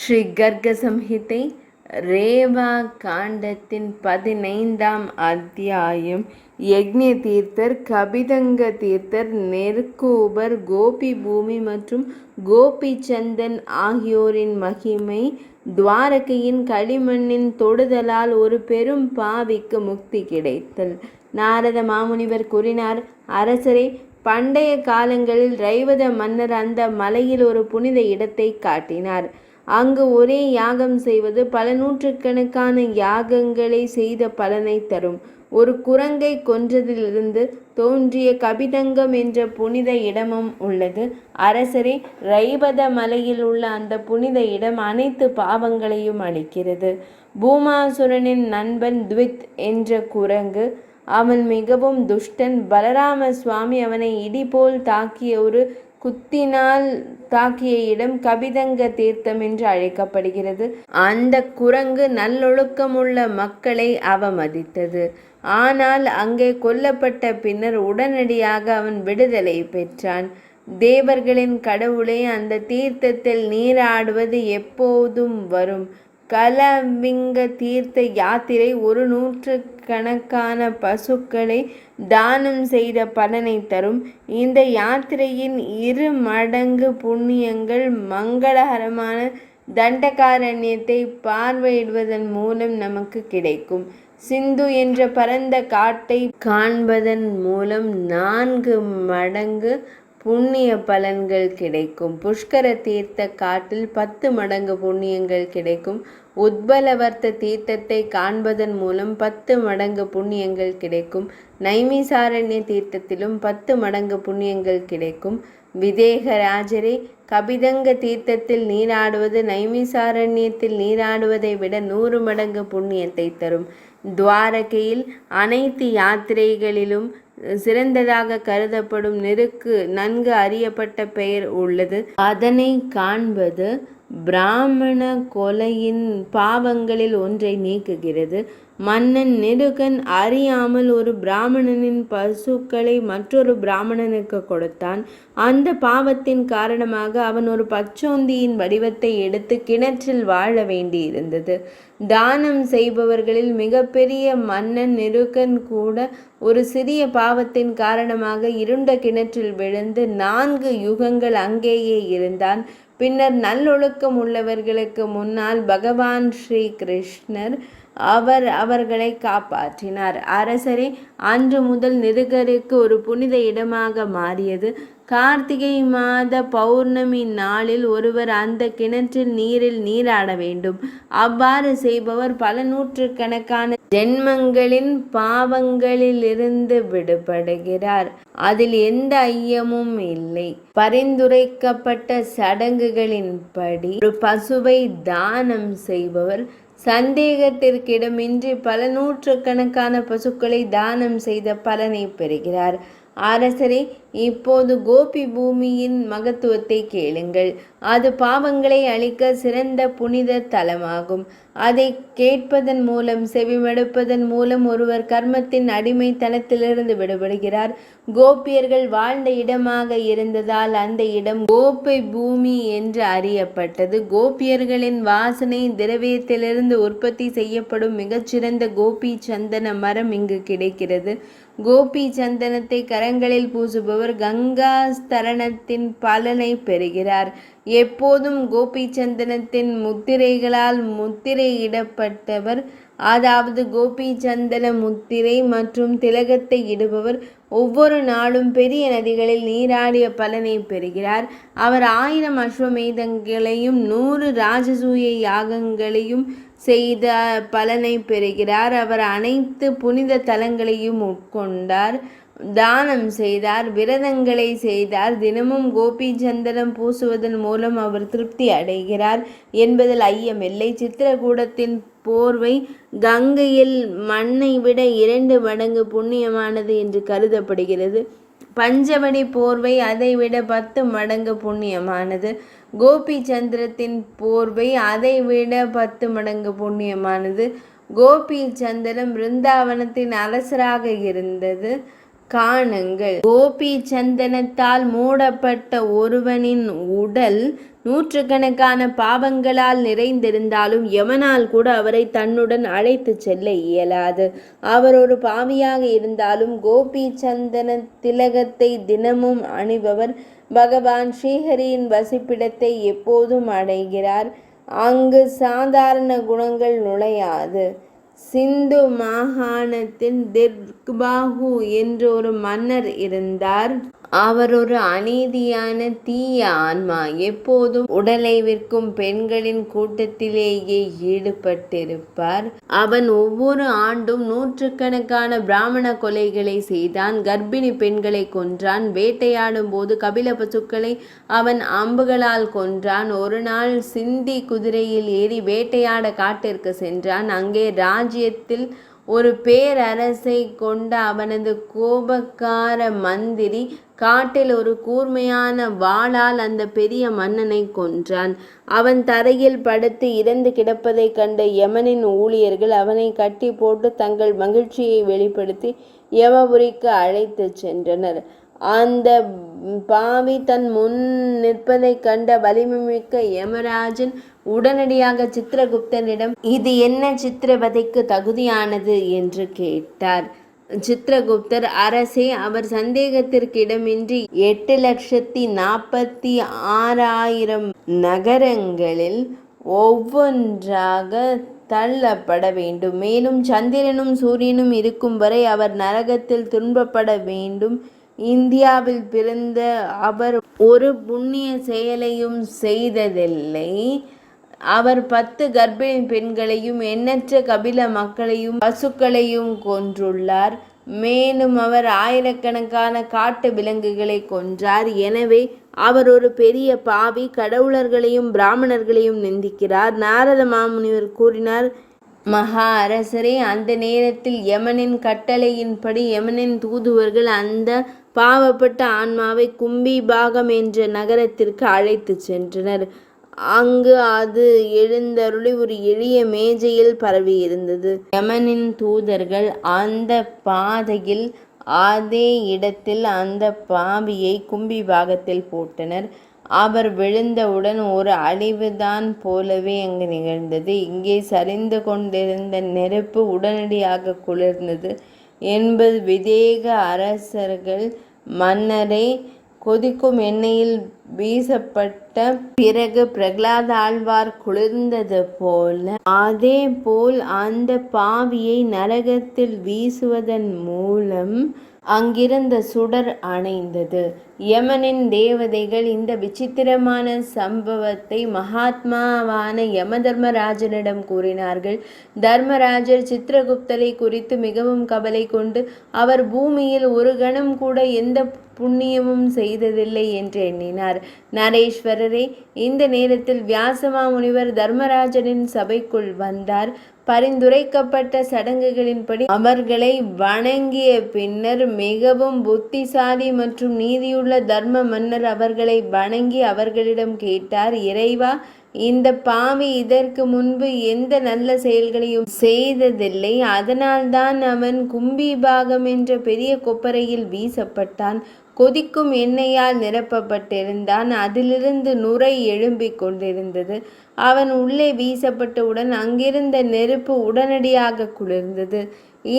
ஸ்ரீ கர்க சம்ஹிதை ரேவா காண்டத்தின் 15ஆம் அத்தியாயம். யக்ஞ தீர்த்தர், கபிதங்க தீர்த்தர், நெற்கூபர், கோபி பூமி மற்றும் கோபி சந்தன் ஆகியோரின் மகிமை. துவாரகையின் களிமண்ணின் தொடுதலால் ஒரு பெரும் பாவிக்கு முக்தி கிடைத்தல். நாரத மாமுனிவர் கூறினார், அரசரே, பண்டைய காலங்களில் ரைவத மன்னர் அந்த மலையில் ஒரு புனித இடத்தை காட்டினார். அங்கு ஒரே யாகம் செய்வது பல நூற்றுக்கணக்கான யாகங்களை செய்த பலனை தரும். ஒரு குரங்கை கொன்றதிலிருந்து தோன்றிய கபிதங்கம் என்ற புனித இடமும் உள்ளது. அரசரே, ரைவத மலையில் உள்ள அந்த புனித இடம் அனைத்து பாவங்களையும் அளிக்கிறது. பூமாசுரனின் நண்பன் த்வித் என்ற குரங்கு. அவன் மிகவும் துஷ்டன். பலராம சுவாமி அவனை இடிபோல் தாக்கிய ஒரு குத்தினால் தாக்கிய இடம் கபிதங்க தீர்த்தம் என்று அழைக்கப்படுகிறது. அந்த குரங்கு நல்லொழுக்கமுள்ள மக்களை அவமதித்தது. ஆனால் அங்கே கொல்லப்பட்ட பின்னர் உடனடியாக அவன் விடுதலை பெற்றான். தேவர்களின் கடவுளே, அந்த தீர்த்தத்தில் நீராடுவது எப்போதும் வரும். கலவிங்க தீர்த்த யாத்திரை 100கணக்கான பசுக்களை தானம் செய்த பலனை தரும். இந்த யாத்திரையின் 2 மடங்கு புண்ணியங்கள் மங்களகரமான தண்டகாரண்யத்தை பார்வையிடுவதன் மூலம் நமக்கு கிடைக்கும். சிந்து என்ற பரந்த காட்டை காண்பதன் மூலம் 4 மடங்கு புண்ணிய பலன்கள் கிடைக்கும். புஷ்கர தீர்த்த காட்டில் 10 மடங்கு புண்ணியங்கள் கிடைக்கும். உத்பலவர்த்த தீர்த்தத்தை காண்பதன் மூலம் 10 மடங்கு புண்ணியங்கள் கிடைக்கும். நைமிசாரண்ய தீர்த்தத்திலும் 10 மடங்கு புண்ணியங்கள் கிடைக்கும். விதேகராஜரே, கபிதங்க தீர்த்தத்தில் நீராடுவது நைமிசாரண்யத்தில் நீராடுவதை விட 100 மடங்கு புண்ணியத்தை தரும். துவாரகையில் அனைத்து யாத்திரைகளிலும் சிறந்ததாக கருதப்படும் நெருக்கு நன்கு அறியப்பட்ட பெயர் உள்ளது. அதனை காண்பது பிராமண கொலையின் பாவங்களில் ஒன்றை நீக்குகிறது. மன்னன் நெருகன் அறியாமல் ஒரு பிராமணனின் பசுக்களை மற்றொரு பிராமணனுக்கு கொடுத்தான். அந்த பாவத்தின் காரணமாக அவன் ஒரு பச்சோந்தியின் வடிவத்தை எடுத்து கிணற்றில் வாழ வேண்டியிருந்தது. தானம் செய்பவர்களில் மிகப்பெரிய மன்னன் நெருகன் கூட ஒரு சிறிய பாவத்தின் காரணமாக இருண்ட கிணற்றில் விழுந்து 4 யுகங்கள் அங்கேயே இருந்தான். பின்னர் நல்லொழுக்கம் உள்ளவர்களுக்கு முன்னால் பகவான் ஸ்ரீ கிருஷ்ணர் அவர்களை காப்பாற்றினார். அரசரே, அன்று முதல் நெருகருக்கு ஒரு புனித இடமாக மாறியது. கார்த்திகை மாத பௌர்ணமி நாளில் ஒருவர் அந்த கிணற்றில் நீரில் நீராட வேண்டும். அவ்வாறு செய்பவர் பல நூற்றுக்கணக்கான ஜென்மங்களின் பாவங்களிலிருந்து விடுபடுகிறார். அதில் எந்த ஐயமும் இல்லை. பரிந்துரைக்கப்பட்ட சடங்குகளின்படி ஒரு பசுவை தானம் செய்பவர் சந்தேகத்திற்கிடமின்றி பல நூற்றுக்கணக்கான பசுக்களை தானம் செய்த பலனை பெறுகிறார். அரசரே, இப்போது கோபி பூமியின் மகத்துவத்தை கேளுங்கள். அது பாவங்களை அழிக்க சிறந்த புனித தலமாகும். அதை கேட்பதன் மூலம், செவிமடுப்பதன் மூலம் ஒருவர் கர்மத்தின் அடிமைத்தனத்திலிருந்து விடுபடுகிறார். கோபியர்கள் வாழ்ந்த இடமாக இருந்ததால் அந்த இடம் கோபி பூமி என்று அறியப்பட்டது. கோபியர்களின் வாசனை திரவியத்திலிருந்து உற்பத்தி செய்யப்படும் மிகச்சிறந்த கோபி சந்தன மரம் இங்கு கிடைக்கிறது. கோபி சந்தனத்தை கரங்களில் பூசுபவர் கங்கா ஸ்தரணத்தின் பலனை பெறுகிறார். எப்போதும் கோபி சந்தனத்தின் முத்திரைகளால் முத்திரையிடப்பட்டவர், அதாவது கோபி சந்தன முத்திரை மற்றும் திலகத்தை இடுபவர் ஒவ்வொரு நாளும் பெரிய நதிகளில் நீராடிய பலனை பெறுகிறார். அவர் 1000 அஸ்வமேதங்களையும் 100 ராஜசூய யாகங்களையும் செய்த பலனை பெறுகிறார். அவர் அனைத்து புனித தலங்களையும் உட்கொண்டார், தானம் செய்தார், விரதங்களை செய்தார். தினமும் கோபி சந்தனம் பூசுவதன் மூலம் அவர் திருப்தி அடைகிறார் என்பதில் ஐயமில்லை. சித்திரகூடத்தின் போர்வை கங்கையில் மண்ணை விட 2 மடங்கு புண்ணியமானது என்று கருதப்படுகிறது. பஞ்சவடி போர்வை அதைவிட 10 மடங்கு புண்ணியமானது. கோபி சந்திரத்தின் போர்வை அதைவிட 10 மடங்கு புண்ணியமானது. கோபி சந்திரம் பிருந்தாவனத்தின் அரசராக இருந்தது. காணுங்கள். கோபி சந்தனத்தால் மூடப்பட்ட ஒருவனின் உடல் நூற்றுக்கணக்கான பாவங்களால் நிறைந்திருந்தாலும் யமனால் கூட அவரை தன்னுடன் அழைத்து செல்ல இயலாது. அவர் ஒரு பாவியாக இருந்தாலும் கோபி சந்தன திலகத்தை தினமும் அணிபவர் பகவான் ஸ்ரீஹரியின் வசிப்பிடத்தை எப்போதும் அடைகிறார். அங்கு சாதாரண குணங்கள் நுழையாது. சிந்து மாகாணத்தில் திர்பாகு என்ற ஒரு மன்னர் இருந்தார். அவர் ஒரு அநீதியான தீய ஆன்மா. எப்போதும் உடலை விற்கும் பெண்களின் கூட்டத்திலேயே ஈடுபட்டிருப்பார். அவன் ஒவ்வொரு ஆண்டும் நூற்றுக்கணக்கான பிராமண கொலைகளை செய்தான். கர்ப்பிணி பெண்களை கொன்றான். வேட்டையாடும் போது கபில பசுக்களை அவன் அம்புகளால் கொன்றான். ஒரு நாள் சிந்தி குதிரையில் ஏறி வேட்டையாட காட்டிற்கு சென்றான். அங்கே ராஜ்யத்தில் ஒரு பேரரசை கொண்ட அவனது கோபக்கார மந்திரி காட்டில் ஒரு கூர்மையான வாளால் அந்த பெரிய மன்னனை கொன்றான். அவன் தரையில் படுத்து இறந்து கிடப்பதைக் கண்ட யமனின் ஊழியர்கள் அவனை கட்டி போட்டு தங்கள் மகிழ்ச்சியை வெளிப்படுத்தி யமபுரிக்கு அழைத்து சென்றனர். அந்த பாவி தன் முன் நிற்பதைக் கண்ட வலிமைமிக்க யமராஜன் உடனடியாக சித்திரகுப்தனிடம் இது என்ன சித்திரவதைக்கு தகுதியானது என்று கேட்டார். சித்திரகுப்தர், அரசே, அவர் சந்தேகத்திற்கிடமின்றி 8,46,000 நகரங்களில் ஒவ்வொன்றாக தள்ளப்பட வேண்டும். மேலும் சந்திரனும் சூரியனும் இருக்கும் வரை அவர் நரகத்தில் துன்பப்பட வேண்டும். இந்தியாவில் பிறந்த அவர் ஒரு புண்ணிய செயலையும் செய்ததில்லை. அவர் 10 கர்ப்பிணி பெண்களையும் எண்ணற்ற கபில மக்களையும் பசுக்களையும் கொன்றுள்ளார். மேலும் அவர் ஆயிரக்கணக்கான காட்டு விலங்குகளை கொன்றார். எனவே அவர் ஒரு பெரிய பாவி. கடவுளர்களையும் பிராமணர்களையும் நிந்திக்கிறார். நாரத மாமுனிவர் கூறினார், மகா அரசரே, அந்த நேரத்தில் யமனின் கட்டளையின்படி யமனின் தூதுவர்கள் அந்த பாவப்பட்ட ஆன்மாவை கும்பிபாகம் என்ற நகரத்திற்கு அழைத்து சென்றனர். அங்கு அது எழுந்தருளி ஒரு எளிய மேஜையில் பரவியிருந்தது. யமனின் தூதர்கள் அந்த பாதையில் அதே இடத்தில் அந்த பாவியை கும்பிபாகத்தில் போட்டனர். அவர் விழுந்தவுடன் ஒரு அழிவுதான் போலவே அங்கு நிகழ்ந்தது. இங்கே சரிந்து கொண்டிருந்த நெருப்பு உடனடியாக குளிர்ந்தது. 80 விதேக அரசர்கள் மன்னரை கொதிக்கும் எண்ணெயில் வீசப்பட்ட பிறகு பிரகலாத ஆழ்வார் குளிர்ந்தது போல, அதே போல் அந்த பாவியை நரகத்தில் வீசுவதன் மூலம் அங்கிருந்த சுடர் அணைந்தது. யமனின் தேவதைகள் இந்த விசித்திரமான சம்பவத்தை மகாத்மாவான யம தர்மராஜனிடம் கூறினார்கள். தர்மராஜர் சித்திரகுப்தரை குறித்து மிகவும் கவலை கொண்டு அவர் பூமியில் ஒரு கணம் கூட எந்த புண்ணியமும் செய்ததில்லை என்று எண்ணினார். நரேஸ்வரரே, இந்த நேரத்தில் வியாசமா முனிவர் தர்மராஜனின் சபைக்குள் வந்தார். பரிந்துரைக்கப்பட்ட சடங்குகளின்படி அவர்களை வணங்கிய பின்னர் மிகவும் புத்திசாலி மற்றும் நீதியுள்ள தர்ம மன்னர் அவர்களை வணங்கி அவர்களிடம் கேட்டார், இறைவா, இந்த பாவி இதற்கு முன்பு எந்த நல்ல செயல்களையும் செய்ததில்லை. அதனால்தான் அவன் கும்பிபாகம் என்ற பெரிய கொப்பரையில் வீசப்பட்டான். கொதிக்கும் எண்ணெயால் நிரப்பப்பட்டிருந்தான். அதிலிருந்து நுரை எழும்பிக் கொண்டிருந்தது. அவன் உள்ளே வீசப்பட்டவுடன் அங்கிருந்த நெருப்பு உடனடியாக குளிர்ந்தது.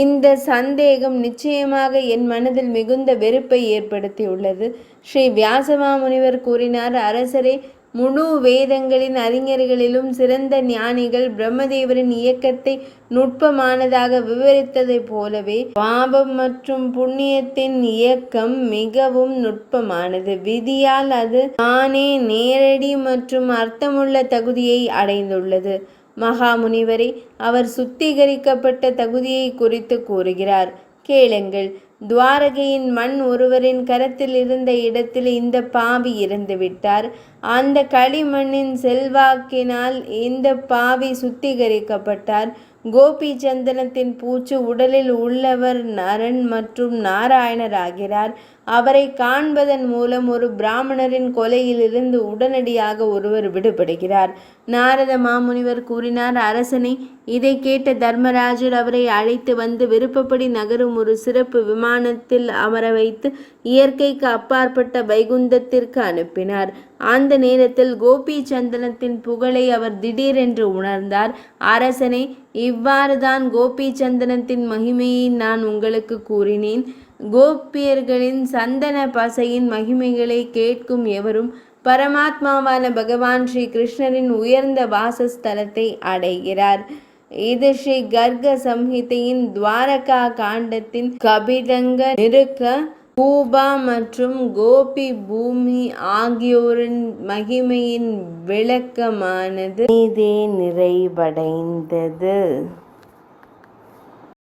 இந்த சந்தேகம் நிச்சயமாக என் மனதில் மிகுந்த வெறுப்பை ஏற்படுத்தியுள்ளது. ஸ்ரீ வியாசமாமுனிவர் கூறினார், அரசரே, முழு வேதங்களின் அறிஞர்களிலும் சிறந்த ஞானிகள் பிரம்மதேவரின் இயக்கத்தை நுட்பமானதாக விவரித்ததைப் போலவே பாபம் மற்றும் புண்ணியத்தின் இயக்கம் மிகவும் நுட்பமானது. விதியால் அது தானே நேரடி மற்றும் அர்த்தமுள்ள தகுதியை அடைந்துள்ளது. மகாமுனிவரே, அவர் சுத்திகரிக்கப்பட்ட தகுதியை குறித்து கூறுகிறார், கேளுங்கள். துவாரகையின் மண் ஒருவரின் கரத்தில் இருந்த இடத்தில் இந்த பாவி இறந்து விட்டார். அந்த களிமண்ணின் செல்வாக்கினால் இந்த பாவி சுத்திகரிக்கப்பட்டார். கோபி சந்தனத்தின் பூச்சு உடலில் உள்ளவர் நரன் மற்றும் நாராயணர் ஆகிறார். அவரை காண்பதன் மூலம் ஒரு பிராமணரின் கொலையிலிருந்து உடனடியாக ஒருவர் விடுபடுகிறார். நாரத மாமுனிவர் கூறினார், அரசனை. இதை கேட்ட தர்மராஜர் அவரை அழைத்து வந்து விருப்பப்படி நகரும் ஒரு சிறப்பு விமானத்தில் அமர வைத்து இயற்கைக்கு அப்பாற்பட்ட வைகுந்தத்திற்கு அனுப்பினார். அந்த நேரத்தில் கோபி சந்தனத்தின் புகழை அவர் திடீரென்று உணர்ந்தார். அரசனை, இவ்வாறு தான் கோபி சந்தனத்தின் மகிமையை நான் உங்களுக்கு கூறினேன். கோபியர்களின் சந்தன பசையின் மகிமைகளை கேட்கும் எவரும் பரமாத்மாவான பகவான் ஸ்ரீ கிருஷ்ணரின் உயர்ந்த வாசஸ்தலத்தை அடைகிறார். இது ஸ்ரீ கர்க சம்ஹிதையின் துவாரகா காண்டத்தின் கபிடங்க நிருக்க பூபா மற்றும் கோபி பூமி ஆகியோரின் மகிமையின் விளக்கமானது. இதே நிறைவடைந்தது.